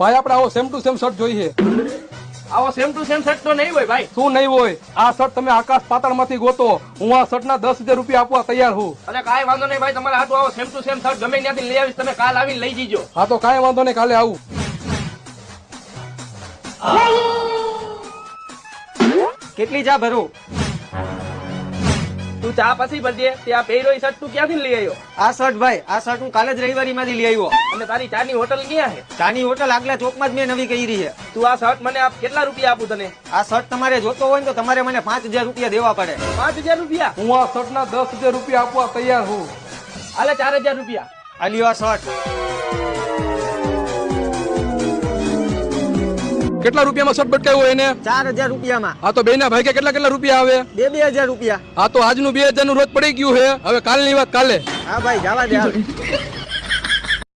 ભાઈ આપણે આવો સેમ ટુ સેમ શર્ટ જોઈએ. આવો સેમ ટુ સેમ શર્ટ તો નહીં હોય ભાઈ. શું નહીં હોય? આ શર્ટ તમે આકાશ પાતાળ માંથી ગોતો. હું આ શર્ટ ના 10,000 રૂપિયા આપવા તૈયાર છું. અરે કાંઈ વાંધો નહીં ભાઈ, તમારે હાથું આવો સેમ ટુ સેમ શર્ટ ગમે ત્યાંથી લઈ આવીશ, તમે કાલ આવીને લઈ જજો. હા તો કાંઈ વાંધો નહીં, કાલે આવું. કેટલી ચા ભરું? તું ચા પછી ભરજે. તે આ પહેર્યો શર્ટ તું ક્યાંથી લઈ આવ્યો? આ શર્ટ ભાઈ, આ શર્ટ હું કાલે જ રવિવારી માંથી લઈ આવ્યો. અને તારી ચાની હોટલ ક્યાં છે? ચાની હોટલ આગલા ચોકમાં જ મેં નવી કરી છે. તું આ શર્ટ મને કેટલા રૂપિયા આપું તને? આ શર્ટ તમારે જોતો હોય ને તો તમારે મને 5,000 રૂપિયા દેવા પડે. 5,000 રૂપિયા? હું આ શર્ટ ના 10,000 રૂપિયા આપવા તૈયાર છું. હાલે 4,000 રૂપિયા. આ લ્યો આ શર્ટ. કેટલા રૂપિયામાં શર્ટ બટકાવ્યો એને? 4,000 રૂપિયામાં. હા તો બેના ભાઈ કેટલા રૂપિયા આવે? 2,000 રૂપિયા. હા તો આજનું 2,000 નું રોજ પડી ગયું છે. હવે કાલની વાત કાલે. હા ભાઈ, જવા દે.